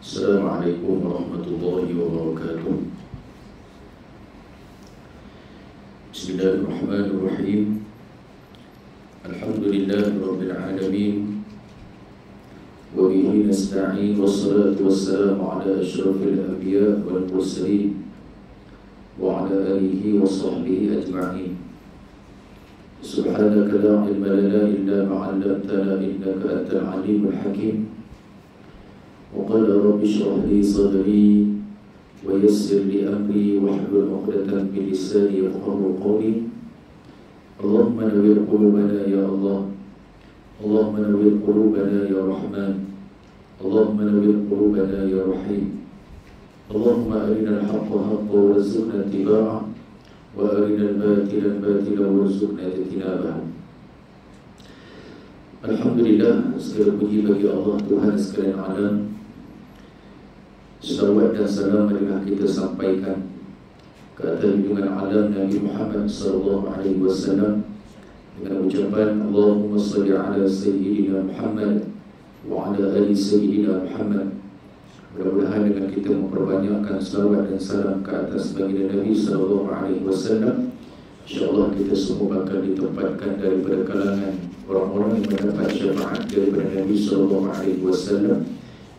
Assalamualaikum warahmatullahi wabarakatuh. Bismillahirrahmanirrahim. Alhamdulillahi rabbil alamin. Wa bihi nasta'in, wassalatu wassalamu ala asyrafil anbiya wal mursalin wa ala alihi wa sahbihi ajma'in. Subhanaka la ilma lana illa ma 'allamtana innaka antal alimul hakim. وقال رب اشرح لي صدري ويسر لي أمري واحلل عقدة من لساني يفقهوا قولي. اللهم نوّر قلوبنا يا الله، اللهم نوّر قلوبنا يا رحمن، اللهم نوّر قلوبنا يا رحيم. اللهم أرنا الحق حقا وارزقنا اتباعه وأرنا الباطل باطلا وارزقنا اجتنابه. Alhamdulillah, segala puji bagi Allah Tuhan sekalian alam. Salawat dan salam marilah kita sampaikan ke atas junjungan alam Nabi Muhammad sallallahu alaihi wasallam dengan ucapan Allahumma salli ala sayyidina Muhammad wa ala ali sayyidina Muhammad. Mudah-mudahan dengan kita memperbanyakkan salawat dan salam ke atas baginda Nabi sallallahu alaihi wasallam, insya-Allah kita semua bakal ditempatkan daripada kalangan orang-orang yang mendapat syafaat daripada Nabi sallallahu alaihi wasallam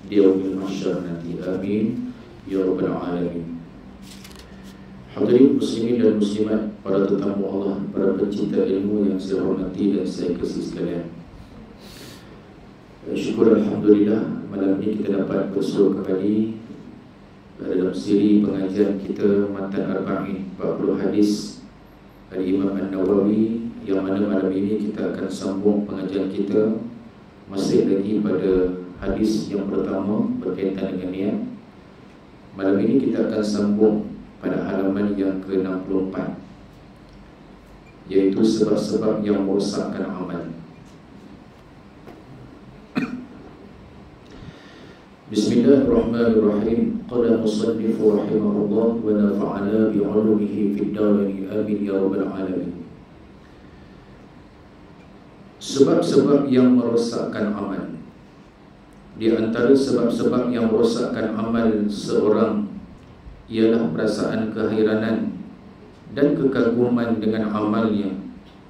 di yaumil mahsyar nanti. Amin ya rabbal alamin. Hadirin muslimin dan muslimat, para tetamu Allah, para pencinta ilmu yang saya hormati dan saya kasih sekalian. Syukur alhamdulillah, malam ini kita dapat bersua kembali dalam siri pengajian kita Matan Arba'in 40 hadis dari Imam An-Nawawi, yang mana malam ini kita akan sambung pengajian kita masih lagi pada hadis yang pertama berkaitan dengan niat. Malam ini kita akan sambung pada halaman yang ke-64, iaitu sebab-sebab yang merosakkan amal. Bismillahirrahmanirrahim. Qala musannifu rahimahullah wa nafa'ana bi'ulumihi fid darain amin ya rabbal alamin. Sebab-sebab yang merosakkan amal. Di antara sebab-sebab yang merosakkan amal seorang ialah perasaan keheranan dan kekaguman dengan amalnya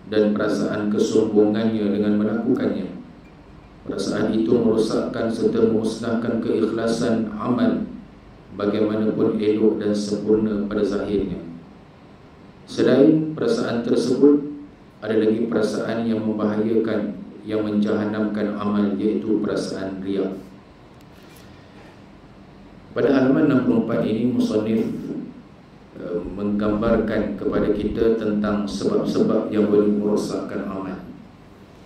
dan perasaan kesombongannya dengan melakukannya. Perasaan itu merosakkan serta memusnahkan keikhlasan amal bagaimanapun elok dan sempurna pada zahirnya. Selain perasaan tersebut, ada lagi perasaan yang membahayakan, yang menjahanamkan amal, iaitu perasaan riya. Pada halaman 64 ini musannif menggambarkan kepada kita tentang sebab-sebab yang boleh merosakkan amal.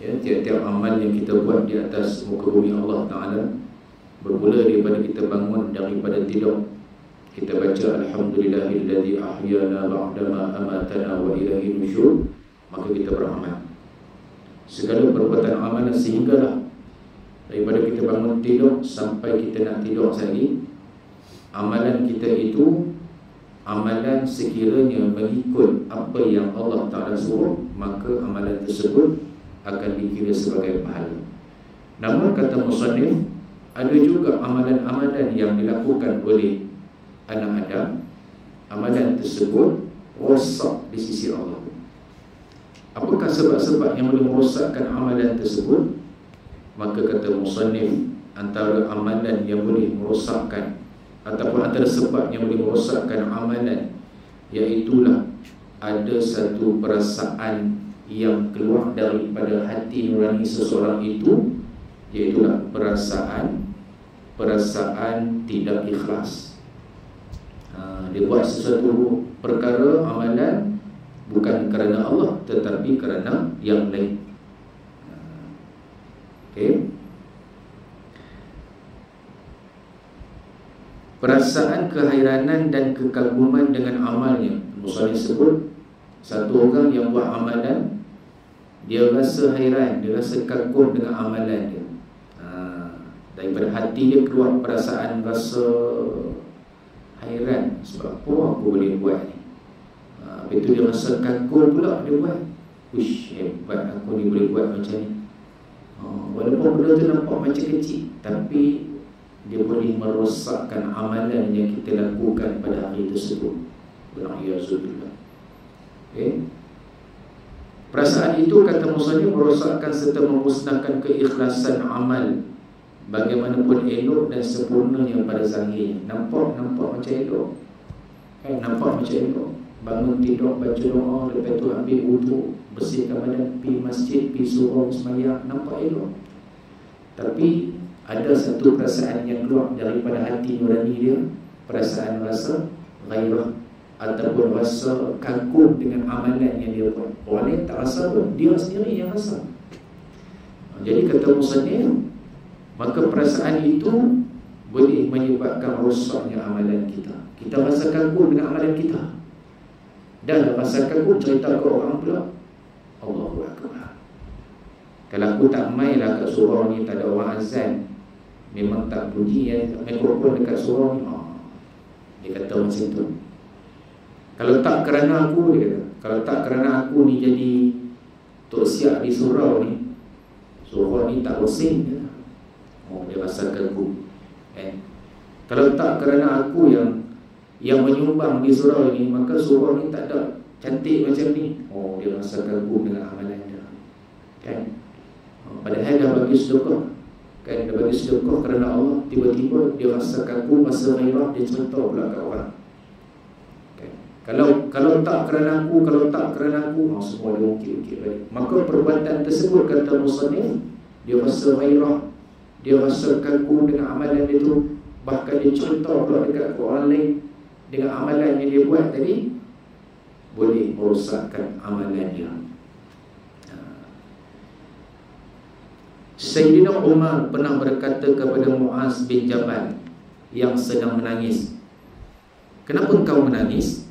Ya, tiap-tiap amal yang kita buat di atas muka bumi Allah Ta'ala, bermula daripada kita bangun daripada tidur, kita baca Alhamdulillahilladzi ahyana ba'dama amatana wa ilaihi nusyur, maka kita beramal. Segala perbuatan amalan sehinggalah daripada kita bangun tidur sampai kita nak tidur lagi, amalan kita itu amalan sekiranya mengikut apa yang Allah Ta'ala suruh, maka amalan tersebut akan dikira sebagai pahala. Namun kata musannif, ada juga amalan-amalan yang dilakukan oleh anak Adam, amalan tersebut rosak di sisi Allah. Apakah sebab-sebab yang boleh merosakkan amalan tersebut? Maka kata musannif, antara amalan yang boleh merosakkan ataupun antara sebab yang boleh merosakkan amalan, iaitulah ada satu perasaan yang keluar daripada hati nurani seseorang itu, iaitulah perasaan tidak ikhlas. Dia buat sesuatu perkara amalan bukan kerana Allah tetapi kerana yang lain. Okay. Perasaan keheranan dan kekaguman dengan amalnya. Musannif sebut satu orang yang buat amalan, dia rasa hairan, dia rasa kagum dengan amalan dia. Daripada hati dia keluar perasaan rasa hairan, sebab apa aku boleh buat ni. Lepas tu dia rasa kagum pula dia buat. Uish, hebat aku ni boleh buat macam ni. Walaupun benda tu nampak macam kecil, tapi dia boleh merosakkan amalan yang kita lakukan pada hari tersebut. Wal'iyazulillah. Perasaan itu, kata musannif, merosakkan serta memusnahkan keikhlasan amal, bagaimanapun elok dan sempurnanya pada zahirnya. Nampak macam elok, nampak macam elok. Bangun tidur, baca doa, lepas tu ambil wuduk, bersihkan badan, pergi masjid, pergi surau, semayang, nampak elok. Tapi ada satu perasaan yang keluar daripada hati nurani dia, perasaan rasa ghairah ataupun rasa kagum dengan amalan yang dia buat. Orang lain tak rasa pun, dia sendiri yang rasa. Jadi kata musannif, maka perasaan itu boleh menyebabkan rosaknya amalan kita. Kita rasa kagum dengan amalan kita, dan rasa kagum cerita ke orang pula, Allahu Akbar. Kalau aku tak main lah kat surau ni, tak ada orang azan, memang tak bunyi mikrofon dekat surau ni, dia kata macam tu. Kalau tak kerana aku, dia kata, kalau tak kerana aku ni jadi tok siap di surau ni tak bersih, dia rasa kagum. Kalau tak kerana aku yang menyumbang di surau ini, maka surau ni tak ada cantik macam ni, dia rasa kagum dengan amalan dia, kan? Padahal dah bagi sedekah, kan? Dah bagi sedekah kerana Allah, tiba-tiba dia rasa kagum, rasa ghairah, dia cerita pula kat orang, kan? Kalau tak kerana aku, semua dia ukir-ukir balik. Maka perbuatan tersebut, kata musannif, dia rasa ghairah, dia rasa kagum dengan amalan dia tu, bahkan dia cerita pula dekat orang lain dengan amalan yang dia buat tadi, boleh merosakkan amalan dia. Sayyidina Umar pernah berkata kepada Muaz bin Jabal yang sedang menangis, "Kenapa engkau menangis?"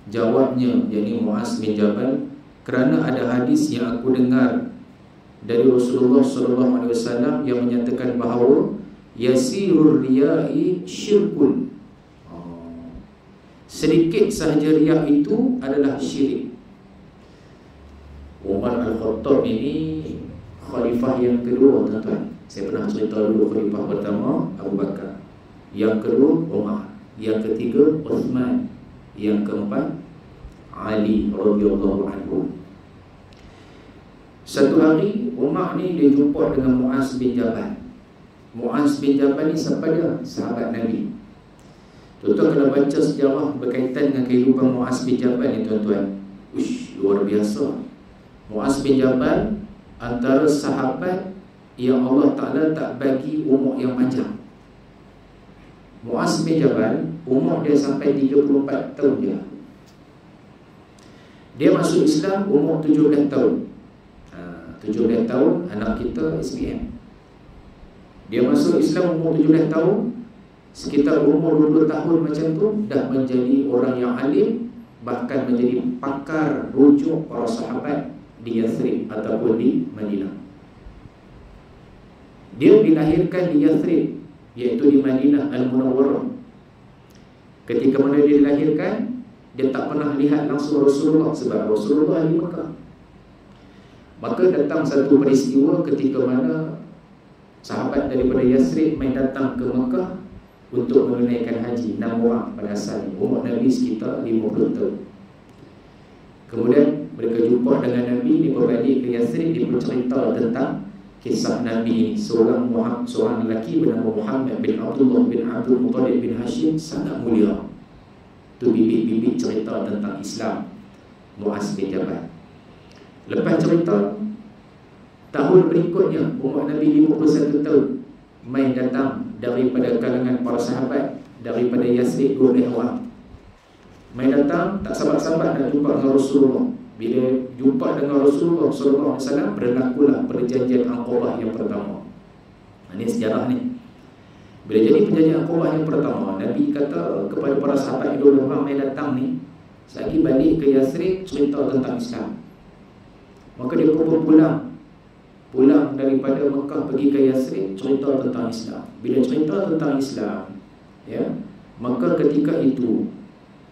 Jawabnya, yakni Muaz bin Jabal, "Kerana ada hadis yang aku dengar dari Rasulullah SAW yang menyatakan bahawa yasirur riya'i syirkun." Sedikit sahaja riya itu adalah syirik. Umar Al-Khattab ini khalifah yang kedua, tuan-tuan. Saya pernah cerita dulu, khalifah pertama Abu Bakar, yang kedua Umar, yang ketiga Uthman, yang keempat Ali radhiyallahu anhu. Satu hari Umar ni dia jumpa dengan Muaz bin Jabal. Muaz bin Jabal ni siapa dia? Sahabat Nabi. Tuan-tuan kalau baca sejarah berkaitan dengan kehidupan Muaz bin Jabal ni, tuan-tuan, luar biasa. Muaz bin Jabal antara sahabat yang Allah Ta'ala tak bagi umur yang panjang. Muaz bin Jabal umur dia sampai 34 tahun dia. Dia masuk Islam umur 17 tahun. 17 tahun anak kita SPM. Dia masuk Islam umur 17 tahun, sekitar umur 20 tahun macam tu dah menjadi orang yang alim, bahkan menjadi pakar rujuk para sahabat di Yathrib ataupun di Madinah. Dia dilahirkan di Yathrib, iaitu di Madinah Al-Munawwarah. Ketika mana dia dilahirkan, dia tak pernah lihat langsung Rasulullah sebab Rasulullah di Mekah. Maka datang satu peristiwa ketika mana sahabat daripada Yathrib main datang ke Mekah untuk menunaikan haji, 6 orang pada asalnya. Umur Nabi sekitar 50 tahun. Kemudian mereka jumpa dengan Nabi, dia berbalik ke Yathrib, dia bercerita tentang kisah Nabi ini. Seorang lelaki bernama Muhammad bin Abdullah bin Abdul Muttalib bin Hashim, sangat mulia. Itu bibit-bibit cerita tentang Islam Muaz bin Jabal. Lepas cerita, tahun berikutnya umur Nabi 51 tahun, main datang daripada kalangan para sahabat daripada Yathrib 12 orang. Main datang, tak sabar-sabar nak jumpa dengan Rasulullah. Bila jumpa dengan Rasulullah SAW, berlakulah perjanjian Aqabah yang pertama. Ini sejarah ni. Bila jadi perjanjian Aqabah yang pertama, Nabi kata kepada para sahabat yang 12 orang main datang ni, selagi balik ke Yathrib, cerita tentang Islam. Maka dia pun pulang daripada Mekah pergi ke Yathrib, cerita tentang Islam. Bila cerita tentang Islam, ya, maka ketika itu,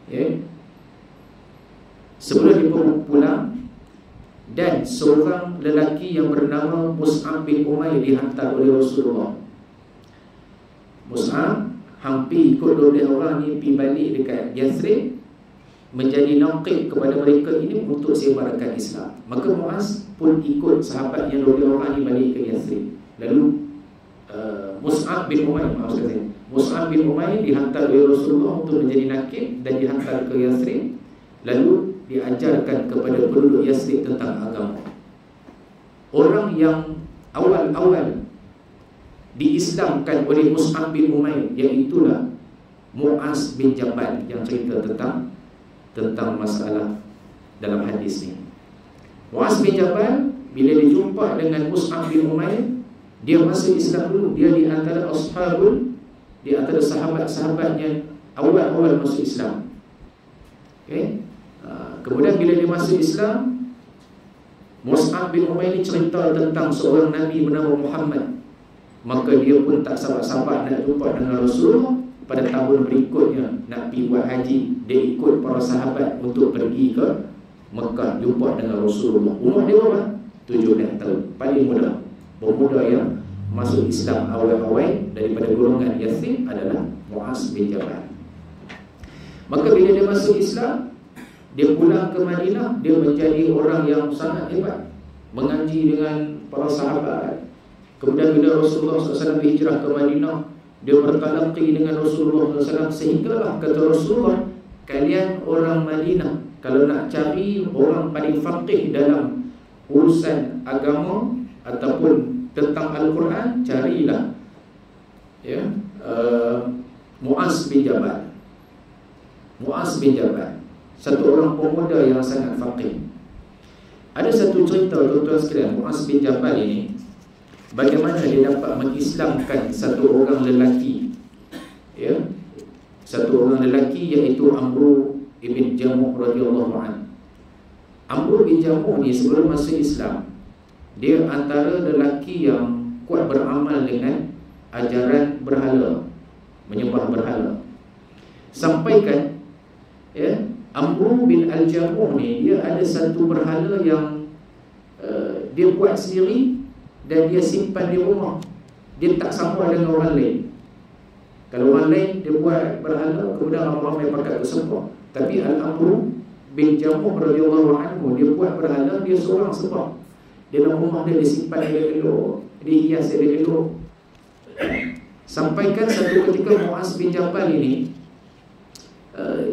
ya, sebelum dia pulang, dan seorang lelaki yang bernama Mus'ab bin Umair dihantar oleh Rasulullah. Mus'ab hampir ikut 12 orang ni pergi balik dekat Yathrib, menjadi naqib kepada mereka ini untuk sebarkan Islam. Maka Muaz pun ikut sahabat yang 12 orang ni balik ke Yathrib. Lalu Mus'ab bin Umair, Mus'ab bin Umair dihantar oleh Rasulullah untuk menjadi naqib dan dihantar ke Yathrib. Lalu diajarkan kepada penduduk Yathrib tentang agama. Orang yang awal-awal diislamkan oleh Mus'ab bin Umair, iaitulah Muaz bin Jabal yang cerita tentang masalah dalam hadis ni. Muaz bin Jabal bila dia jumpa dengan Mus'ab bin Umair, dia masuk Islam dulu. Dia di antara sahabat-sahabatnya awal-awal masuk Islam. Okay? Kemudian bila dia masuk Islam, Mus'ab bin Umair ni cerita tentang seorang Nabi bernama Muhammad. Maka dia pun tak sabar-sabar nak jumpa dengan Rasulullah. Pada tahun berikutnya nak pergi buat haji, dia ikut para sahabat untuk pergi ke Mekah jumpa dengan Rasulullah. Umur dia berapa? 17 tahun. Paling muda. Pemuda yang masuk Islam awal-awal daripada golongan Yathrib adalah Muaz bin Jabal. Maka bila dia masuk Islam, dia pulang ke Madinah, dia menjadi orang yang sangat hebat, mengaji dengan para sahabat. Kemudian bila Rasulullah SAW hijrah ke Madinah, dia bertalaqi dengan Rasulullah SAW. Sehinggalah kata Rasulullah, kalian orang Madinah, kalau nak cari orang paling faqih dalam urusan agama ataupun tentang Al-Quran, carilah Muaz bin Jabal. Muaz bin Jabal, satu orang pemuda yang sangat faqih. Ada satu cerita tuan-tuan sekalian, Muaz bin Jabal ini, bagaimana dia dapat mengislamkan satu orang lelaki, satu orang lelaki iaitu Amru ibn Jamuh radhiyallahu anhu. Amru bin Jamuh ni sebelum masuk Islam, dia antara lelaki yang kuat beramal dengan ajaran berhala, menyembah berhala. Sampaikan Amru bin Al-Jamuh ni, dia ada satu berhala yang dia buat sendiri dan dia simpan di rumah. Dia tak sama dengan orang lain. Kalau orang lain dia buat berhala, kemudian ramai-ramai pakai bersembah. Tapi Al-Amru bin Jamuh radhiyallahu anhu, dia buat berhala, dia seorang sembah. Dalam rumah dia simpan dia elok, dia hias dia elok. Sampaikan satu ketika Muaz bin Jabal ini,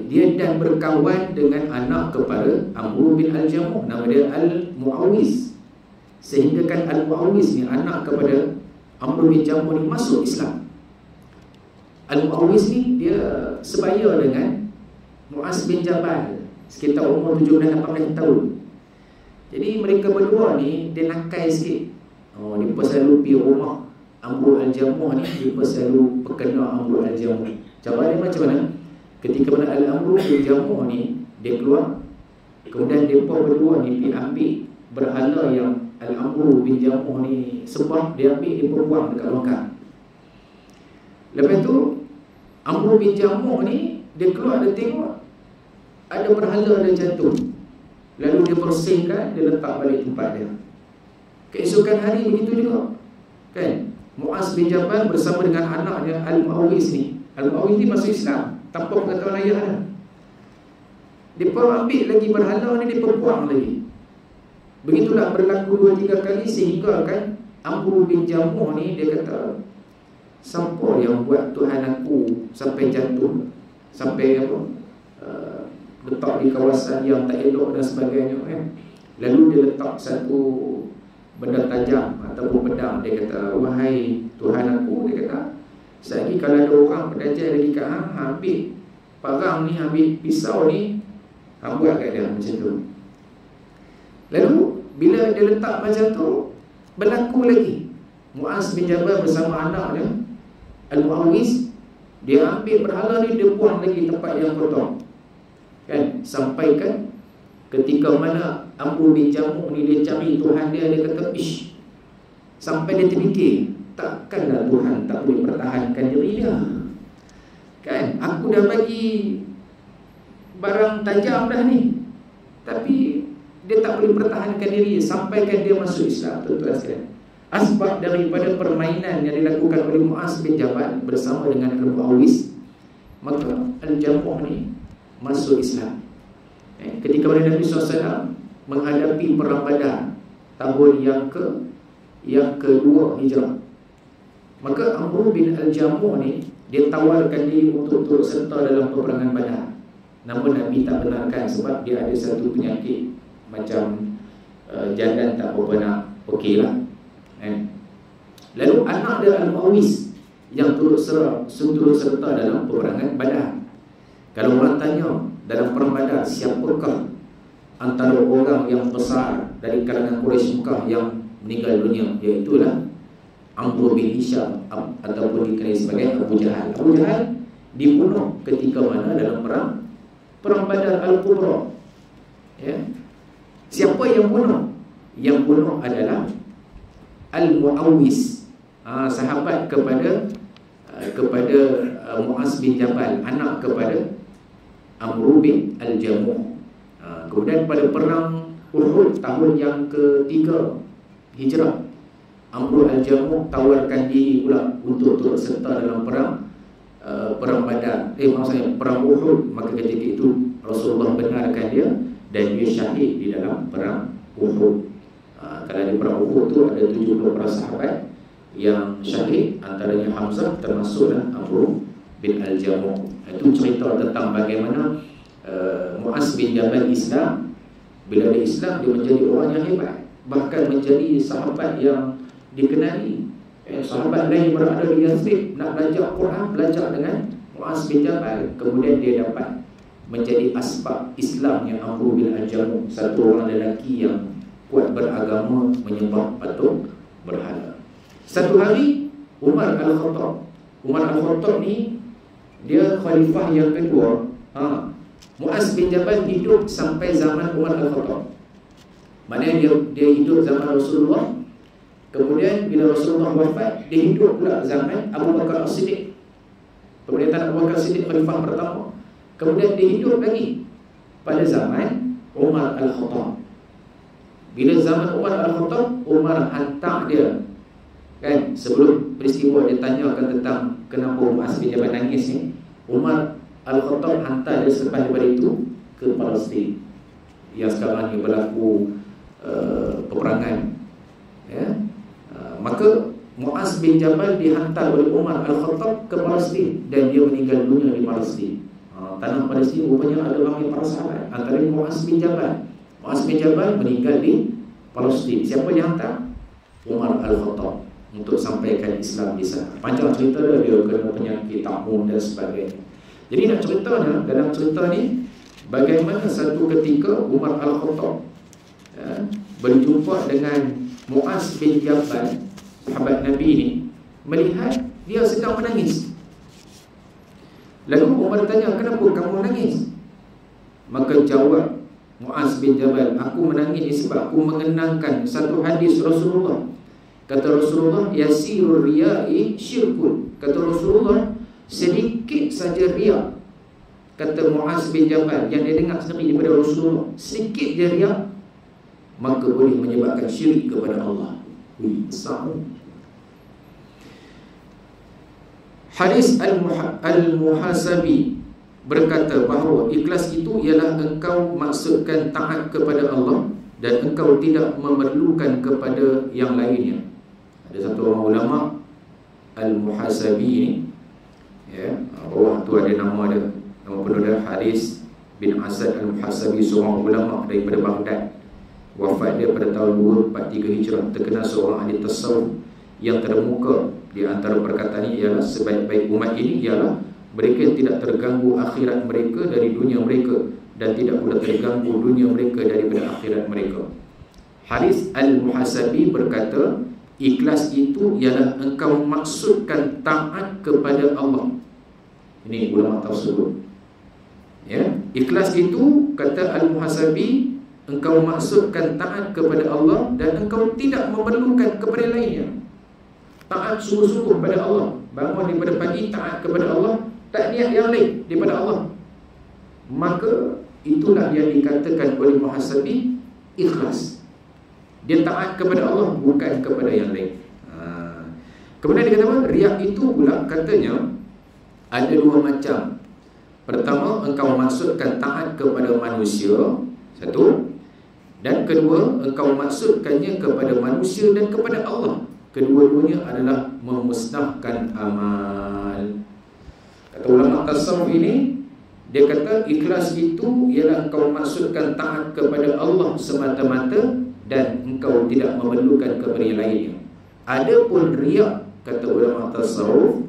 dia dan berkawan dengan anak kepada Amru bin Al-Jamuh, nama dia Al-Mu'awiz. Sehingga kan Al-Mu'awiz ni anak kepada Amru bin Jamuh ni masuk Islam. Al-Mu'awiz ni dia sebaya dengan Muaz bin Jabal, sekitar umur 17-18 tahun. Jadi mereka berdua ni dia nakai sikit. Dia selalu pergi rumah Amru Al-Jamuh ni, dia selalu perkena Amru Al-Jamuh. Cara dia macam mana? Ketika mana Al-Amru bin Jamuh ni dia keluar, kemudian mereka berdua ni pergi ambil berhala yang Al-Amru bin Jamuh ni sembah, dia ambil, dia buang dekat longkang. Lepas tu Amru bin Jamuh ni dia keluar, dia tengok ada berhala dia jatuh. Lalu dia bersihkan, dia letak balik tempat dia. Keesokan hari begitu juga, kan? Muaz bin Jabal bersama dengan anaknya Al-Mu'awiz ni. Al-Mu'awiz ni masuk Islam tanpa pengetahuan ayah dia. Dia ambil lagi berhala ni, dia buang lagi. Begitulah berlaku 2-3 kali, sehingga kan Amru bin Jamuh ni dia kata, siapa yang buat Tuhan aku sampai jatuh, sampai letak di kawasan yang tak elok dan sebagainya, kan? Lalu dia letak satu benda tajam ataupun pedang. Dia kata, wahai Tuhan aku, dia kata, selagi kalau ada orang pedajal lagi kat ambil parang ni, ambil pisau ni, buat kat dia macam tu. Lalu bila dia letak macam tu, berlaku lagi. Muaz bin Jabal bersama anak dia Al-Mu'awiz, dia ambil berhala ni, dia buang lagi tempat yang kotor, kan? Sampaikan ketika mana Amru bin Jamuh ni dia cari Tuhan dia, dia kata, ish, sampai dia terfikir, takkanlah Tuhan tak boleh pertahankan diri dia, kan? Aku dah bagi barang tajam dah ni, tapi dia tak boleh pertahankan diri. Sampaikan dia masuk Islam, tuan-tuan sekalian. Asbab daripada permainan yang dilakukan oleh Muaz bin Jabal bersama dengan Al-Muawis, maka Al-Jamuh ni masuk Islam. Ketika Nabi SAW menghadapi perang Badar tahun yang kedua Hijrah, maka Amr bin Al-Jamuh ni dia tawarkan diri untuk turut serta dalam peperangan Badar. Namun Nabi tak benarkan sebab dia ada satu penyakit macam jalan tak berapa nak okey lah. Lalu anak dia Al-Muawis yang turut serta dalam peperangan Badar. Kalau orang tanya dalam perang Badar, siapakah antara orang yang besar dari kalangan Quraisy Mekah yang meninggal dunia? Iaitulah Amr bin Hisham ataupun dikenali sebagai Abu Jahal. Abu Jahal dibunuh ketika mana dalam perang Badar Al-Kubra. Siapa yang bunuh? Yang bunuh adalah Al-Muawis, sahabat kepada Muaz bin Jabal, anak kepada Amr bin Al-Jamuh. Kemudian pada perang Uhud tahun yang ketiga Hijrah, Amr Al-Jamuh tawarkan diri pula untuk turut serta dalam perang Badar, maksudnya perang Uhud. Maka ketika itu Rasulullah benarkan dia dan dia syahid di dalam perang Uhud. Kalau di perang Uhud tu ada 70 para sahabat yang syahid, antaranya Hamzah, termasuklah Amr bin Al-Jamuh. Itu cerita tentang bagaimana Muaz bin Jabal Islam. Bila dia Islam, dia menjadi orang yang hebat, bahkan menjadi sahabat yang dikenali. Sahabat lain berada di Yathrib nak belajar Quran, belajar dengan Muaz bin Jabal. Kemudian dia dapat menjadi asbab Islamnya Amr bin Al-Jamuh, satu orang lelaki yang kuat beragama, menyembah patung berhala. Satu hari Umar Al-Khattab ni dia khalifah yang kedua. Muaz bin Jabal hidup sampai zaman Umar Al-Khattab. Maknanya dia hidup zaman Rasulullah. Kemudian bila Rasulullah wafat, dia hidup pula zaman Abu Bakar As-Siddiq. Pemerintahan Abu Bakar As-Siddiq khalifah pertama. Kemudian dia hidup lagi pada zaman Umar Al-Khattab. Bila zaman Umar Al-Khattab, Umar hantar dia, kan, sebelum peristiwa dia tanyakan tentang kenapa Muaz bin Jabal nangis ni, Umar Al-Khattab hantar dia selepas daripada itu ke Palestin yang sekarang ni berlaku peperangan. Maka Muaz bin Jabal dihantar oleh Umar Al-Khattab ke Palestin dan dia meninggal dunia di Palestin. Tanah Palestin rupanya ada ramai para sahabat, antaranya Muaz bin Jabal. Muaz bin Jabal meninggal di Palestin. Siapa yang hantar? Umar Al-Khattab, untuk sampaikan Islam di sana. Panjang cerita dia kena penyakit tamun dan sebagainya. Jadi nak ceritanya, dalam cerita ni, bagaimana satu ketika Umar Al-Khattab berjumpa dengan Muaz bin Jabal, sahabat Nabi ni, melihat dia sedang menangis. Lalu Umar tanya, kenapa kamu menangis? Maka jawab Muaz bin Jabal, aku menangis sebab aku mengenangkan satu hadis Rasulullah. Kata Rasulullah, yasirur riya'i syirkun. Kata Rasulullah, sedikit saja riya. Kata Muaz bin Jabal, yang dia dengar sendiri daripada Rasulullah, sedikit je riya, maka boleh menyebabkan syirik kepada Allah. Hadis Al-Muhasabi berkata bahawa ikhlas itu ialah engkau maksudkan taat kepada Allah dan engkau tidak memerlukan kepada yang lainnya. Ada satu orang ulama Al-Muhasabi ni, bawah tu ada nama dia, nama penuh dia Haris bin Asad Al-Muhasabi, seorang ulama daripada Baghdad. Wafat dia pada tahun 243 Hijrah. Terkenal seorang ahli tasawuf yang termuka. Di antara perkataan ini ialah sebaik-baik umat ini ialah mereka tidak terganggu akhirat mereka dari dunia mereka, dan tidak pula terganggu dunia mereka daripada akhirat mereka. Haris Al-Muhasabi berkata, ikhlas itu ialah engkau maksudkan taat kepada Allah. Ini ulama tersebut. Ikhlas itu, kata Al-Muhasabi, engkau maksudkan taat kepada Allah dan engkau tidak memerlukan kepada lainnya. Taat sungguh-sungguh pada Allah, bangun daripada pagi taat kepada Allah, tak niat yang lain daripada Allah. Maka itulah yang dikatakan oleh Muhasabi ikhlas. Dia taat kepada Allah, bukan kepada yang lain. Kemudian dia kata apa? Riak itu pula katanya ada dua macam. Pertama, engkau maksudkan taat kepada manusia, satu. Dan kedua, engkau maksudkannya kepada manusia dan kepada Allah. Kedua-duanya adalah memusnahkan amal. Kata ulama tasawuf ini, dia kata ikhlas itu ialah engkau maksudkan taat kepada Allah semata-mata dan engkau tidak memerlukan kepada yang lainnya. Adapun riak, kata ulama tasawuf,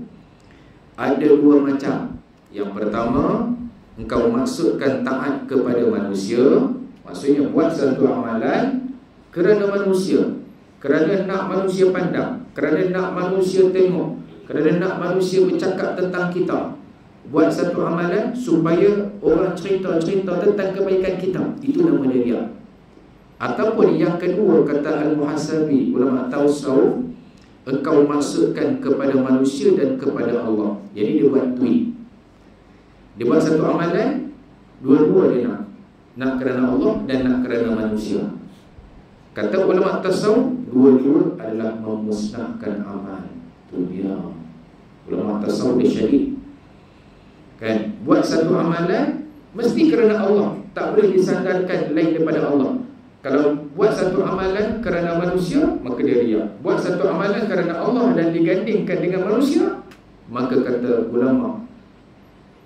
ada dua macam. Yang pertama, engkau maksudkan taat kepada manusia, maksudnya buat satu amalan kerana manusia, kerana nak manusia pandang, kerana nak manusia tengok, kerana nak manusia bercakap tentang kita. Buat satu amalan supaya orang cerita-cerita tentang kebaikan kita. Itu nama dia riak. Ataupun yang kedua, kata Al-Muhasabi, ulama tasawuf, engkau maksudkan kepada manusia dan kepada Allah. Jadi dia buat tweet. Dia buat satu amalan, dua-dua dia nak kerana Allah dan nak kerana manusia. Kata ulama tasawuf, dua-dua adalah memusnahkan amal. Itu dia. Ulama tasawuf dia syadid. Kan? Buat satu amalan mesti kerana Allah, tak boleh disandarkan lain daripada Allah. Kalau buat satu amalan kerana manusia, maka dia riak. Buat satu amalan kerana Allah dan digandingkan dengan manusia, maka kata ulama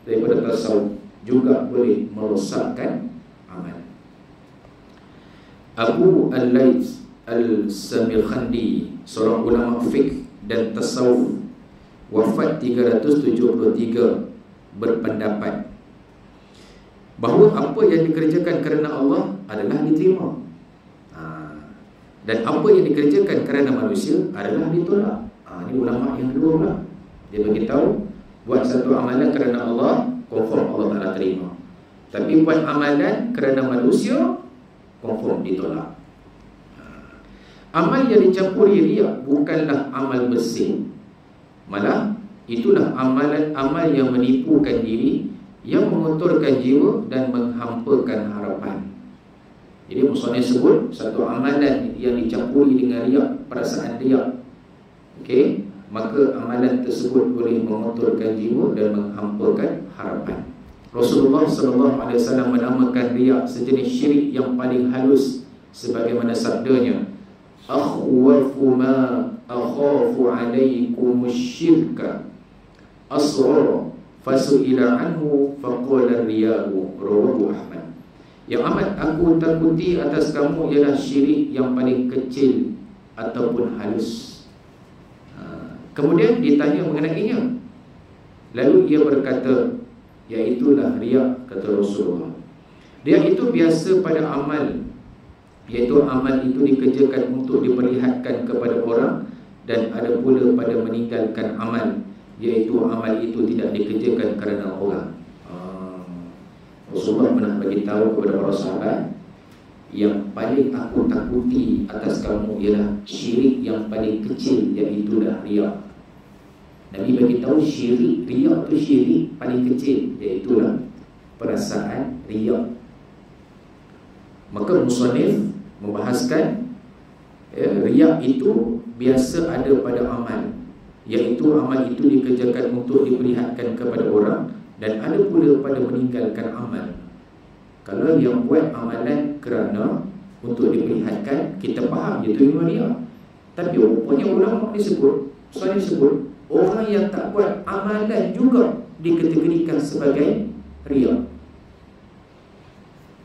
daripada tasawuf juga boleh merosakkan amal. Abu Al-Layth Al-Samirkhandi, seorang ulama fiqh dan tasawuf, wafat 373, berpendapat bahawa apa yang dikerjakan kerana Allah adalah diterima, dan apa yang dikerjakan kerana manusia adalah ditolak. Ini ulama yang kedua pula. Dia beritahu buat satu amalan kerana Allah, confirm Allah Ta'ala terima. Tapi buat amalan kerana manusia, confirm ditolak. Amal yang dicampuri riak bukanlah amal bersih. Malah itulah amal yang menipukan diri, yang mengotorkan jiwa dan menghampakan harapan. Jadi musannif sebut satu amalan yang dicampuri dengan riak, perasaan riak, okey, maka amalan tersebut boleh mengotorkan jiwa dan menghampakan harapan. Rasulullah SAW menamakan riak sejenis syirik yang paling halus, sebagaimana sabdanya, akhwafu ma akhafu alaikum syirka asrar fasu'ila anhu faqala riya'u, rawahu Ahmad. Yang amat aku takuti atas kamu ialah syirik yang paling kecil ataupun halus. Kemudian ditanya mengenainya, lalu ia berkata, iaitulah riak, kata Rasulullah. Riak itu biasa pada amal, iaitu amal itu dikerjakan untuk diperlihatkan kepada orang, dan ada pula pada meninggalkan amal, iaitu amal itu tidak dikerjakan kerana orang. Rasulullah pernah bagi tahu kepada para sahabat, yang paling aku takuti atas kamu ialah syirik yang paling kecil, iaitulah riak. Nabi bagi tahu syirik, riak itu syirik paling kecil, iaitulah perasaan riak. Maka musannif membahaskan riak itu biasa ada pada amal, iaitu amal itu dikerjakan untuk diperlihatkan kepada orang, dan ada pula pada meninggalkan amal. Kalau yang buat amalan kerana untuk diperlihatkan, kita faham itu memang riak. Tapi rupanya ulama disebut, saya sebut, orang yang tak buat amalan juga dikategorikan sebagai riak.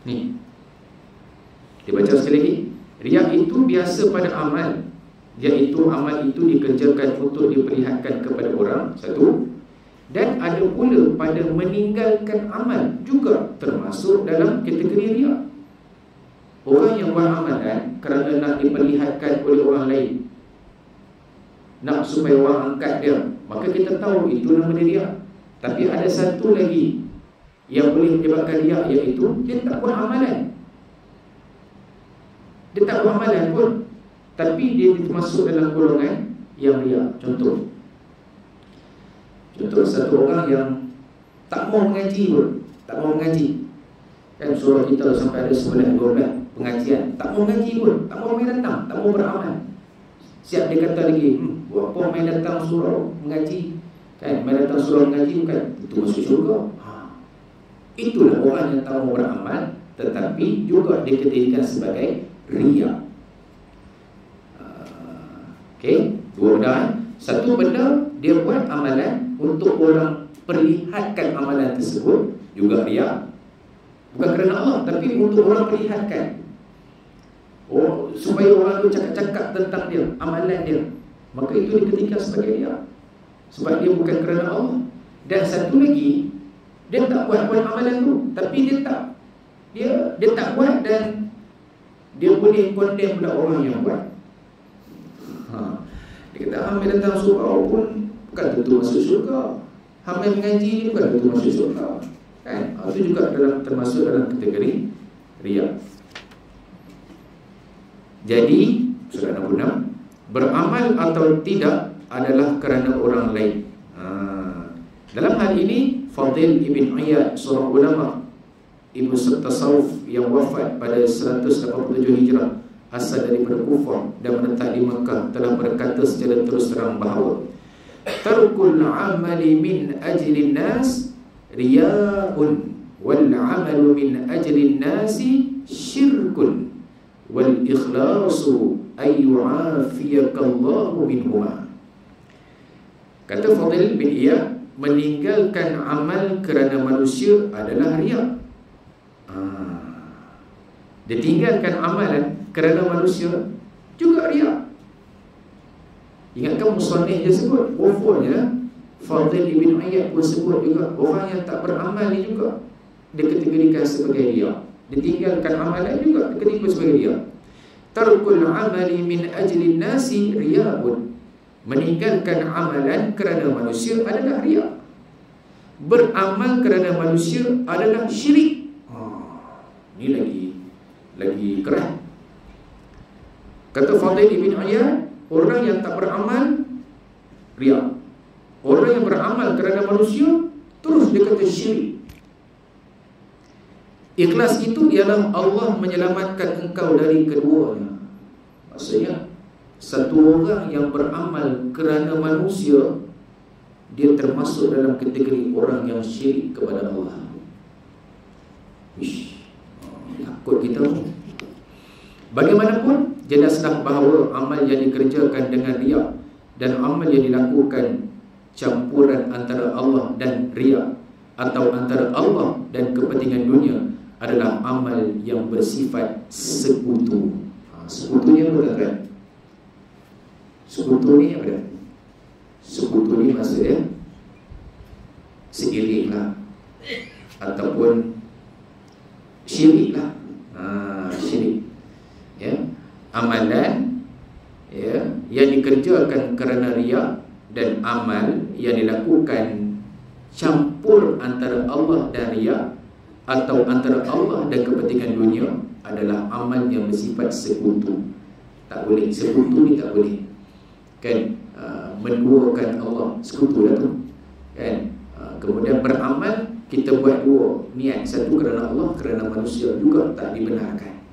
Ni dibaca sekali lagi. Riak itu biasa pada amal, iaitu amal itu dikerjakan untuk diperlihatkan kepada orang, satu. Dan ada pula pada meninggalkan amal, juga termasuk dalam kategori riak. Orang yang buat amalan kerana nak diperlihatkan oleh orang lain, nak supaya orang angkat dia, maka kita tahu itu nama dia riak. Tapi ada satu lagi yang boleh menyebabkan riak, iaitu dia tak buat amalan. Dia tak buat amalan pun, tapi dia termasuk dalam golongan yang riak. Contoh satu orang yang tak mau mengaji pun, tak mau mengaji. Kan surah kita sampai ada 11-12 pengajian, tak mau mengaji pun, tak mau datang, tak mau beramal. Siap dia kata lagi, buat apa main datang surau mengaji? Kan, main datang surau mengaji bukan itu masuk syurga. Itulah orang yang tahu beramal tetapi juga dikategorikan sebagai riya. Okey, dua benda. Satu benda dia buat amalan untuk orang perlihatkan amalan tersebut, juga riya. Bukan kerana Allah tapi untuk orang perlihatkan. Supaya orang tu cakap-cakap tentang dia, amalan dia. Maka itu diketikkan sebagai riya. Sebab dia bukan kerana Allah. Dan satu lagi, dia tak buat amalan tu, tapi dia tak buat dan dia boleh condemn pula orang yang buat. Dia kata hamil datang surau pun bukan tentu masuk syurga. Hamil mengaji bukan tentu masuk syurga. Kan? Itu juga termasuk dalam kategori riya. Jadi, surah 66, beramal atau tidak adalah kerana orang lain. Dalam hal ini, Fadil Ibn Iyad, seorang ulama Ibnu Tasawuf yang wafat pada 187 Hijrah, asal daripada Kufah dan menetap di Mekah, telah berkata secara terus terang bahawa tarkul amali min ajlin nas riya'un wal amalu min ajlin nasi syirkun wal ikhlasu ayyu'afiyakallahu minhuma. Kata Fadil bin Iyad, meninggalkan amal kerana manusia adalah riya. Dia tinggalkan amalan kerana manusia juga riya. Ingatkan musannif dia sebut, rupanya Fadil bin Iyad pun sebut juga orang yang tak beramal ni juga dikategorikan sebagai riya. Ditinggalkan amalan juga dikategorikan sebagai riya. Tarkul amali min ajli nasi riya'un. Meninggalkan amalan kerana manusia adalah riya. Beramal kerana manusia adalah syirik. Ini lagi keras. Kata Fadil bin Iyad, orang yang tak beramal riya. Orang yang beramal kerana manusia terus dia kata syirik. Ikhlas itu ialah Allah menyelamatkan engkau dari keduanya. Maksudnya, satu orang yang beramal kerana manusia, dia termasuk dalam kategori orang yang syirik kepada Allah. Takut kita. Bagaimanapun, jelaslah bahawa amal yang dikerjakan dengan riya dan amal yang dilakukan campuran antara Allah dan riya atau antara Allah dan kepentingan dunia adalah amal yang bersifat sekutu. Sekutu ni apa kan? Sekutu ni apa? Sekutu ni maksudnya seiring lah, ataupun syirik lah. Syirik, ya. Amalan, ya, yang dikerjakan kerana riya dan amal yang dilakukan campur antara Allah dan riya atau antara Allah dan kepentingan dunia adalah amal yang bersifat sekutu. Tak boleh, sekutu ni tak boleh. Kan, menduakan Allah, sekutu lah tu. Kan, kemudian beramal, kita buat dua niat, satu kerana Allah, kerana manusia juga tak dibenarkan.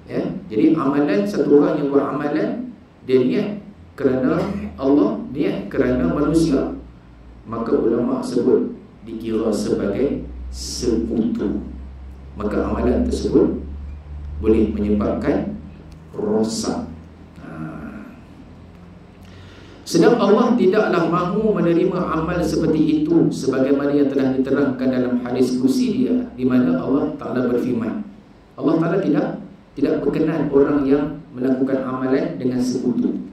Ya, jadi amalan, satu orang yang buat amalan, dia niat kerana Allah, niat kerana manusia, maka ulama sebut dikira sebagai sekutu. Maka amalan tersebut boleh menyebabkan rosak. Sedang Allah tidaklah mahu menerima amal seperti itu, sebagaimana yang telah diterangkan dalam hadis kursi dia, di mana Allah Ta'ala berfirman, Allah Ta'ala tidak berkenan orang yang melakukan amalan dengan sekutu.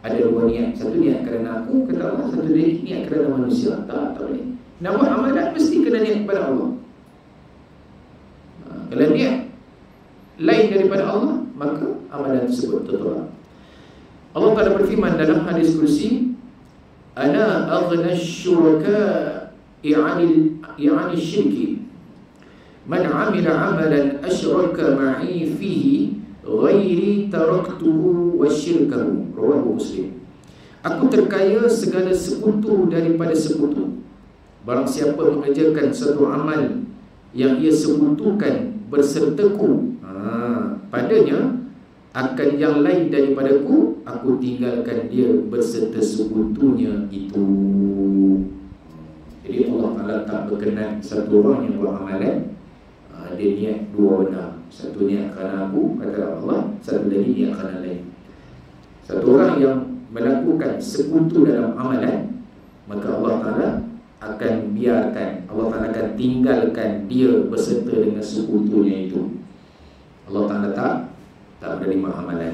Ada dua niat, satu niat kerana aku, kata Allah, satu niat kerana manusia. Tak boleh. Nak buat amalan mesti kena niat kepada Allah. Kalau niat lain daripada Allah, maka amalan tersebut tertolak. Allah Ta'ala berfirman dalam hadis kursi, ana aghna syuraka'i 'anil syirki man 'amila 'amalan asyraka ma'i fihi ghairi taraktuhu wa syirkahu. Rawahu Muslim. Aku terkaya segala sekutu daripada sekutu. Barang siapa mengerjakan satu amal yang ia sekutukan bersertaku padanya, akan yang lain daripadaku, aku tinggalkan dia berserta sekutunya itu. Jadi Allah Ta'ala tak berkenan satu orang yang buat amalan dia niat dua benda. Satu niat kerana aku, kata Allah, satu lagi niat kerana lain. Satu orang yang melakukan sekutu dalam amalan, maka Allah Ta'ala akan biarkan, Allah Ta'ala akan tinggalkan dia berserta dengan sekutunya itu. Allah Ta'ala tak menerima amalan.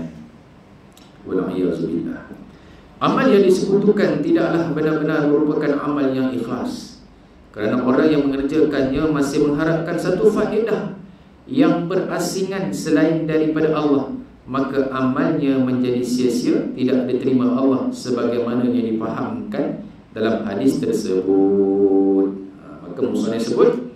Wal'iyyazubillah. Amal yang disekutukan tidaklah benar-benar merupakan amal yang ikhlas, kerana orang yang mengerjakannya masih mengharapkan satu faedah yang berasingan selain daripada Allah, maka amalnya menjadi sia-sia, tidak diterima Allah sebagaimana yang dipahamkan dalam hadis tersebut. Maka musannif sebut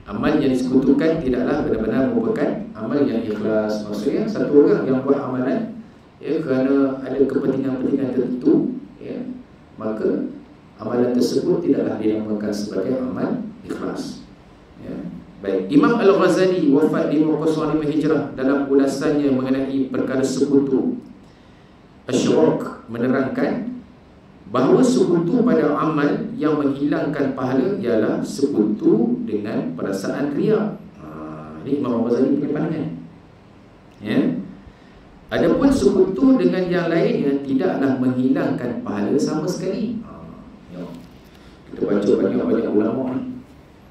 amal yang disekutukan tidaklah benar-benar merupakan amal yang ikhlas. Maksudnya satu orang yang buat amalan kerana ada kepentingan-kepentingan tertentu, maka amalan tersebut tidaklah dinamakan sebagai amal ikhlas. Baik, Imam Al-Ghazali wafat di 505 Hijrah. Dalam ulasannya mengenai perkara sekutu, Asy-Syuraq menerangkan bahawa sekutu pada amal yang menghilangkan pahala ialah sekutu dengan perasaan riya. Ini Imam Al-Ghazali punya pandangan. Adapun sekutu dengan yang lainnya tidaklah menghilangkan pahala sama sekali. Kita baca banyak-banyak ulama ni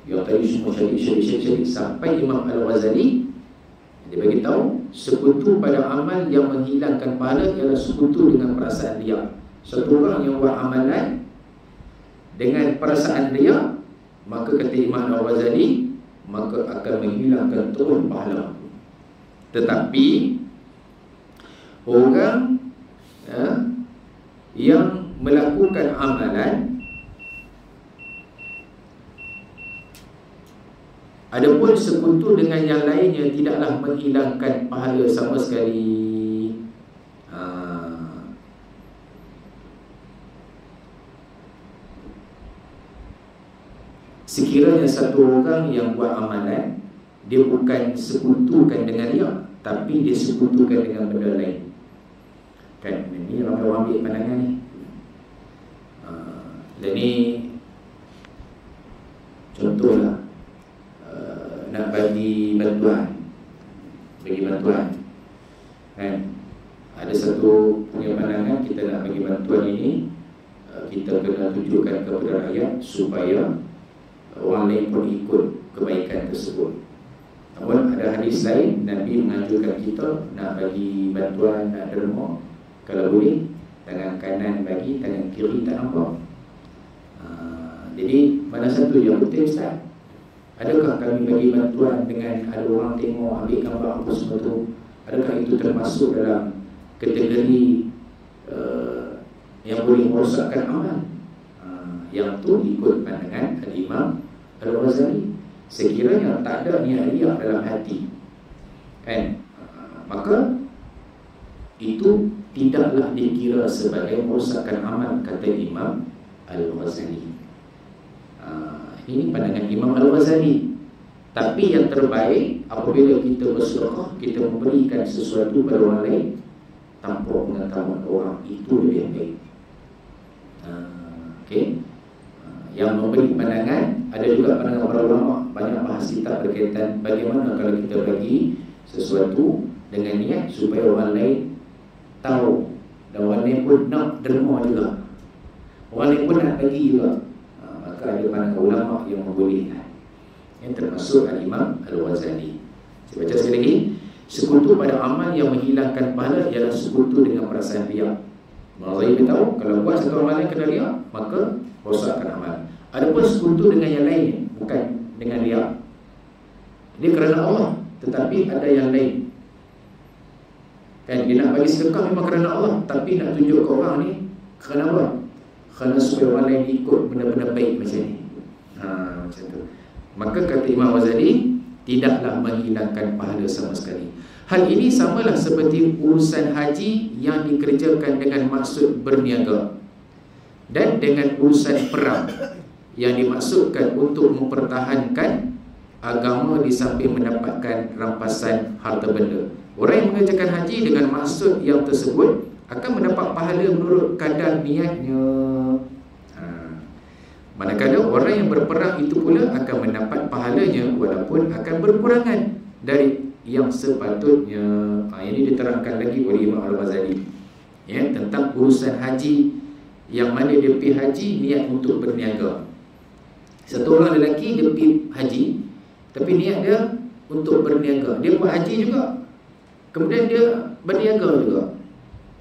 yang tadi semua syarih sampai Imam Al-Ghazali dia bagi tahu sekutu pada amal yang menghilangkan pahala ialah sekutu dengan perasaan riya. Satu orang yang buat amalan dengan perasaan riya, maka kata Imam Al-Ghazali, maka akan menghilangkan terus pahala. Tetapi orang yang melakukan amalan, adapun sekutu dengan yang lainnya tidaklah menghilangkan pahala sama sekali. Sekiranya satu orang yang buat amalan, dia bukan sekutukan dengan riya, tapi dia sekutukan dengan benda lain. Kan, ini ramai orang ambil pandangan ni. Dan ni contohlah, nak bagi bantuan, kan, ada satu punya pandangan, kita nak bagi bantuan ini, kita kena tunjukkan kepada rakyat supaya orang lain pun ikut kebaikan tersebut. Namun ada hadis lain, Nabi menganjurkan kita nak bagi bantuan, nak derma, kalau boleh tangan kanan bagi, tangan kiri tak nampak. Jadi mana satu yang betul, Ustaz? Adakah kami bagi bantuan dengan ada orang tengok, ambil gambar apa semua tu? Adakah itu termasuk dalam kategori yang boleh merosakkan amal? Yang tu ikut pandangan Al-Imam Al-Ghazali. Sekiranya tak ada niat riya dalam hati, kan, maka itu tidaklah dikira sebagai merosakkan amal, kata Imam Al-Ghazali. Ini pandangan Imam Al-Ghazali. Tapi yang terbaik apabila kita bersedekah, kita memberikan sesuatu pada orang lain tanpa pengetahuan orang, itu lebih baik. Okey. Yang memberi pandangan, ada juga pandangan para ulama, banyak bahas kitab berkaitan bagaimana kalau kita bagi sesuatu dengan niat supaya orang lain tahu, dan orang lain pun nak derma juga, orang lain pun nak bagi juga, maka ada pandangan ulama yang membolehkan. Yang termasuk Al-Imam Al-Ghazali. Saya baca sekali lagi. Sekutu pada amal yang menghilangkan pahala ialah sekutu dengan perasaan riya. Al-Ghazali beritahu, kalau buat satu amalan kena riya, maka rosakkan amal. Adapun sekutu dengan yang lain, bukan dengan riya, dia kerana Allah, tetapi ada yang lain, kan, dia nak bagi sedekah memang kerana Allah, tapi nak tunjuk ke orang ni kerana apa? Kerana supaya orang lain ikut benda-benda baik macam ni. Macam tu. Maka kata Imam Ghazali, tidaklah menghilangkan pahala sama sekali. Hal ini samalah seperti urusan haji yang dikerjakan dengan maksud berniaga, dan dengan urusan perang yang dimaksudkan untuk mempertahankan agama di samping mendapatkan rampasan harta benda. Orang yang mengerjakan haji dengan maksud yang tersebut akan mendapat pahala menurut kadar niatnya. Manakala orang yang berperang itu pula akan mendapat pahalanya walaupun akan berkurangan dari yang sepatutnya. Ini diterangkan lagi oleh Imam Al-Ghazali, ya, tentang urusan haji, yang mana dia pergi haji niat untuk berniaga. Satu orang lelaki dia pergi haji tapi niat dia untuk berniaga. Dia buat haji juga, kemudian dia berniaga juga,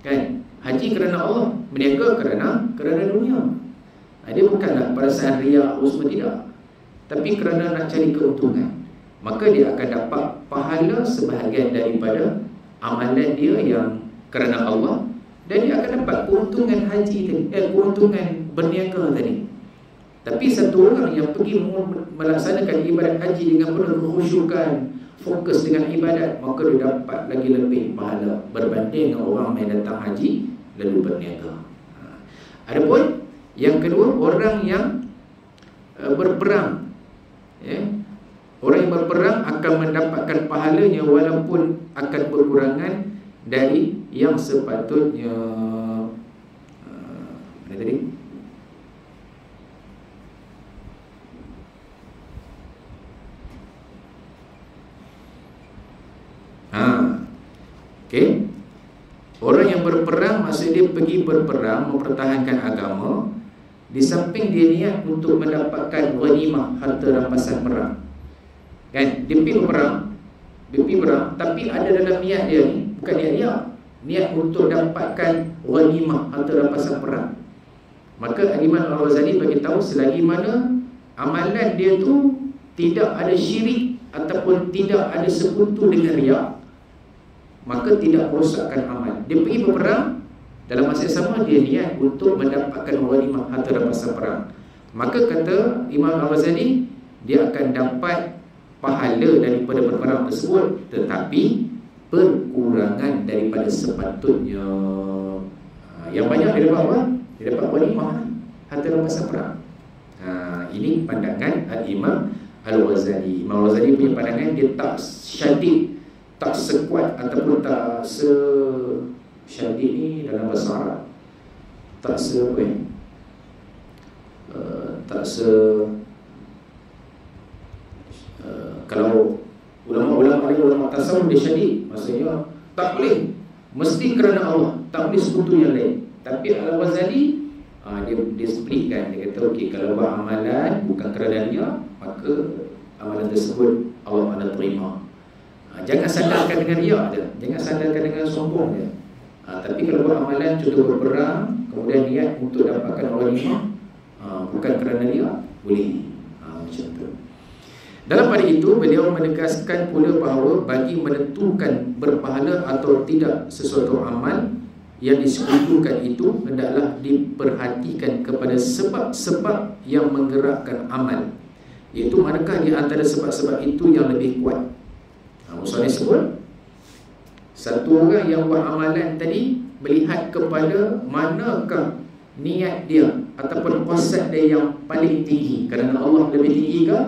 kan? Haji kerana Allah, berniaga kerana dunia. Dia bukanlah perasaan riak semua, tidak, tapi kerana nak cari keuntungan. Maka dia akan dapat pahala sebahagian daripada amalan dia yang kerana Allah, dan dia akan dapat keuntungan haji tadi, keuntungan berniaga tadi. Tapi satu orang yang pergi melaksanakan ibadat haji dengan penuh kekhusyukan, fokus dengan ibadat, maka dia dapat lagi lebih pahala berbanding dengan orang yang datang haji lalu berniaga. Adapun yang kedua, orang yang berperang, ya, orang yang berperang akan mendapatkan pahalanya walaupun akan berkurangan dari yang sepatutnya. Mana tadi? Okey. Orang yang berperang, maksud dia pergi berperang mempertahankan agama, di samping dia niat untuk mendapatkan ghanimah, harta rampasan perang. Kan? Dia pergi berperang, tapi ada dalam niat dia ni, bukan niat untuk dapatkan ghanimah, harta rampasan perang. Maka Imam Al-Ghazali bagi tahu, selagi mana amalan dia tu tidak ada syirik ataupun tidak ada sekutu dengan riak, maka tidak merosakkan amal. Dia pergi berperang, dalam masa yang sama dia niat untuk mendapatkan ghanimah, harta rampasan perang. Maka kata Imam Al-Ghazali, dia akan dapat pahala daripada berperang tersebut, tetapi berkurangan daripada sepatutnya. Yang banyak dia dapat apa? Dia dapat ghanimah, harta rampasan perang. Ini pandangan Imam Al-Ghazali. Imam Al-Ghazali punya pandangan, dia tak syadid, tak sekuat ataupun tak syadid ni dalam bahasa Arab, tak kalau ulama tasawuf dia syadid, maksudnya tak boleh mesti kerana Allah, tak boleh sekutu yang lain. Tapi Al-Ghazali dia splitkan, dia kata okey, kalau buat amalan bukan kerana dia, maka amalan tersebut Allah akan terima. Jangan sandarkan dengan riak dia, jangan sandarkan dengan sombong dia. Tapi kalau buat amalan, contoh berperang, kemudian niat untuk dapatkan ghanimah, bukan kerana riak, boleh. Macam tu. Dalam pada itu, beliau menegaskan pula bahawa bagi menentukan berpahala atau tidak sesuatu amal yang disekutukan itu, hendaklah diperhatikan kepada sebab-sebab yang menggerakkan amal, iaitu manakah di antara sebab-sebab itu yang lebih kuat. Musanif sebut, satu orang yang buat amalan tadi melihat kepada manakah niat dia ataupun qasad dia yang paling tinggi, kerana Allah lebih tinggi ke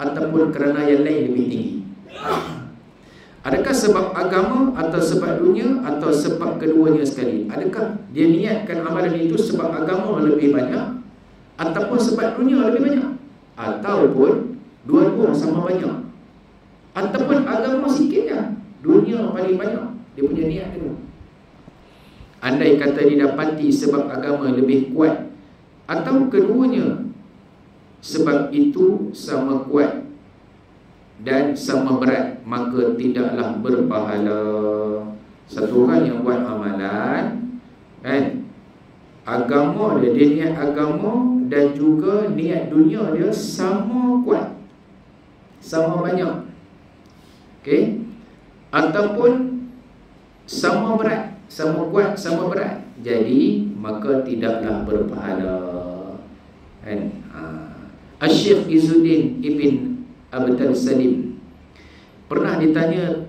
ataupun kerana yang lain lebih tinggi. Adakah sebab agama atau sebab dunia atau sebab keduanya sekali? Adakah dia niatkan amalan itu sebab agama lebih banyak ataupun sebab dunia lebih banyak, ataupun dua-dua sama banyak, ataupun agama sikitnya, dunia paling banyak, dia punya niat itu. Andai kata didapati sebab agama lebih kuat atau keduanya sebab itu sama kuat dan sama berat, maka tidaklah berpahala. Satu orang yang buat amalan, kan, agama dia niat agama dan juga niat dunia dia sama kuat, sama banyak, okey, ataupun sama berat, sama kuat, sama berat, jadi maka tidaklah berpahala, kan? Syekh Izzuddin Ibn Abdul Salim pernah ditanya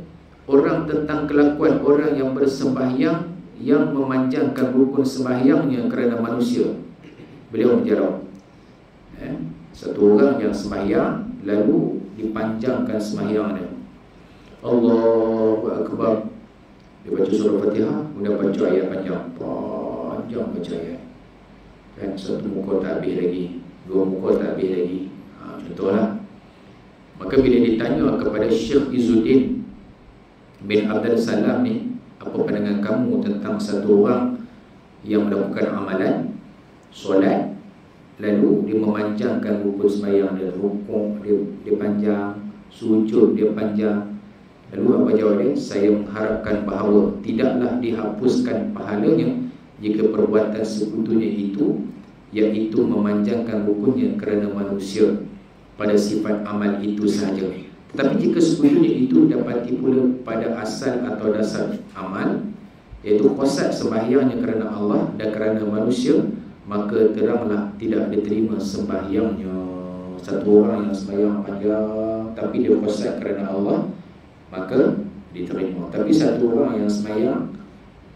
orang tentang kelakuan orang yang bersembahyang yang memanjangkan rukun sembahyangnya kerana manusia. Beliau menjawab, satu orang yang sembahyang lalu dipanjangkan sembahyangnya, Allahu Akbar. Dia baca surah Fatihah, kemudian baca ayat panjang baca ayat. Kan satu muka tak habis lagi, dua muka tak habis lagi. Contohlah. Maka bila ditanya kepada Syekh Izzuddin bin Abdul Salam ni, apa pandangan kamu tentang satu orang yang melakukan amalan solat, lalu dia memanjangkan rukun sembahyang dia, rukuk dia panjang, sujud dia panjang. Lalu apa jawab dia? Saya mengharapkan bahawa tidaklah dihapuskan pahalanya jika perbuatan sekutunya itu, iaitu memanjangkan rukunnya kerana manusia pada sifat amal itu sahaja. Tetapi jika sekutunya itu dapati pula pada asal atau dasar amal, iaitu qasad sembahyangnya kerana Allah dan kerana manusia, maka teranglah tidak diterima sembahyangnya. Satu orang yang sembahyang panjang tapi dia qasad kerana Allah, maka diterima. Tapi satu orang yang sembahyang,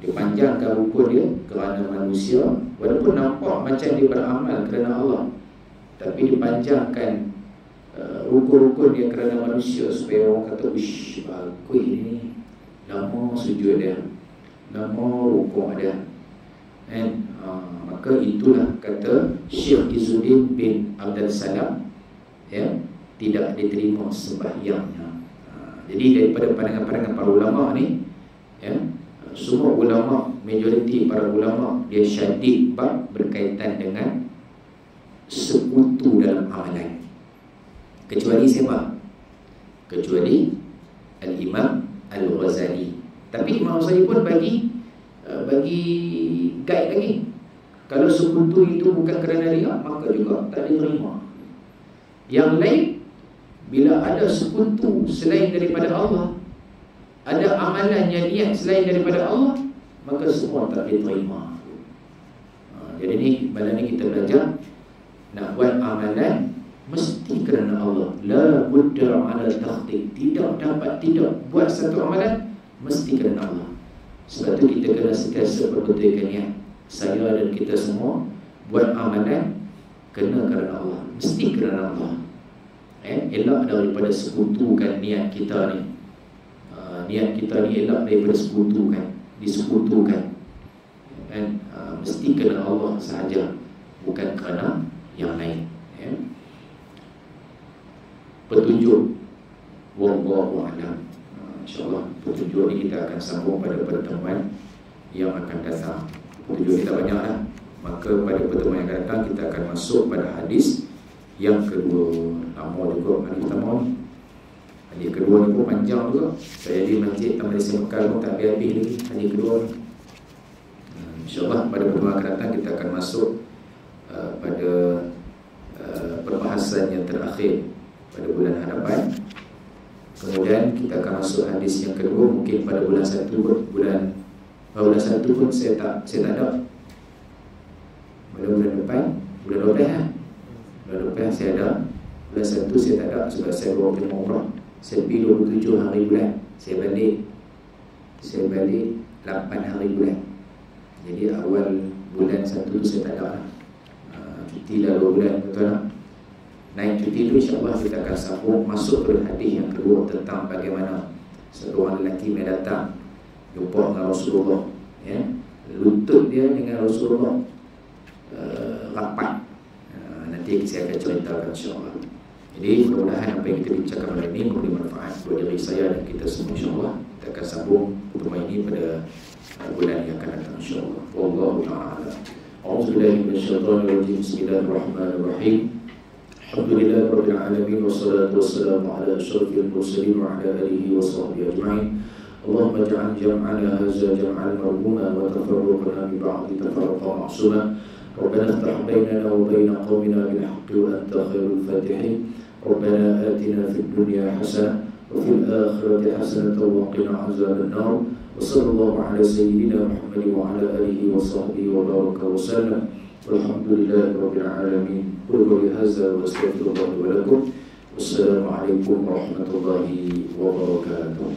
dia panjangkan rukun dia kerana manusia, walaupun nampak macam dia beramal kerana Allah, tapi dipanjangkan rukun-rukun dia kerana manusia, supaya orang kata, ish, bagus ni, lama sujud dia, lama rukun dia. Maka itulah kata Syekh Izzuddin bin Abdul Salam, ya, tidak diterima sembahyangnya. Jadi daripada pandangan-pandangan para ulama ni, ya, semua ulama, majoriti para ulama, dia syadid bab berkaitan dengan sekutu dalam amalan. Kecuali siapa? Kecuali Al-Imam Al-Ghazali. Tapi Imam Ghazali pun bagi guide lagi. Kalau sekutu itu bukan kerana riya, maka juga tak diterima. Yang lain, bila ada sekutu selain daripada Allah, ada amalan yang niat selain daripada Allah, maka semua tak diterima. Jadi ni, malam ni kita belajar nak buat amalan mesti kerana Allah. La budda ala takhtiq. Tidak dapat tidak buat satu amalan mesti kerana Allah. Sebab tu kita kena sentiasa perbetulkan niat. Saya dan kita semua buat amalan kena kerana Allah, mesti kerana Allah. Elak daripada sekutukan niat kita ni. Niat kita ni elak daripada disekutukan. Mesti kerana Allah sahaja, bukan kerana yang lain. Petunjuk, wallahu a'lam. InsyaAllah petunjuk ni kita akan sambung pada pertemuan yang akan datang. Petunjuk kita banyak lah. Maka pada pertemuan yang akan datang kita akan masuk pada hadis yang kedua. Lama juga hadis pertama ni. Hadis kedua ni pun panjang juga. Saya di masjid Taman Desa Mekar pun tak habis lagi hadis kedua ni. InsyaAllah pada pertemuan akan datang kita akan masuk pada perbahasan yang terakhir pada bulan hadapan. Kemudian kita akan masuk hadis yang kedua mungkin pada bulan 1. Bulan 1 pun saya tak ada. Bulan depan, bulan depan saya ada. Bulan 1 saya tak ada sebab saya bawa pergi umrah. Saya pergi 27 hari bulan. Saya balik 8 hari bulan. Jadi awal bulan 1 tu saya tak ada. Cuti dah 2 bulan, betul tak? Naik cuti tu insyaAllah kita akan sambung masuk ke hadis yang kedua tentang bagaimana satu orang lelaki yang datang jumpa dengan Rasulullah, ya, lutut dia dengan Rasulullah rapat. Nanti saya akan ceritakan insyaAllah. Jadi mudah-mudahan apa yang kita bincangkan hari ini memberi manfaat buat diri saya dan kita semua insyaAllah. Kita akan sambung pertemuan ini pada bulan yang akan datang insyaAllah. Wallahu ta'ala. A'udzubillahi minasyaitonir rajim. Bismillahirrahmanirrahim. Alhamdulillah rabbil alamin wassalatu wassalamu ala asyrafil mursalin wa ala alihi wa sahbihi ajma'in. Allahumma ij'al jam'ana hadza jam'an marhuma wa tafarruqana min ba'di tafarruqan ma'suma. Rabbana iftah bainana wa bain qaumina bil haqqi wa anta khairul fatihin. Rabbana atina fid dunya hasanah wa fil akhirati hasanah wa qina azaban nar. Wa sallallahu ala sayyidina Muhammad wa ala alihi wa sahbihi wa baraka wa sallam. Walhamdulillahi rabbil alamin. Qul qawli hadza wa astaghfirullah wa lakum. Wassalamu alaikum warahmatullahi wabarakatuh.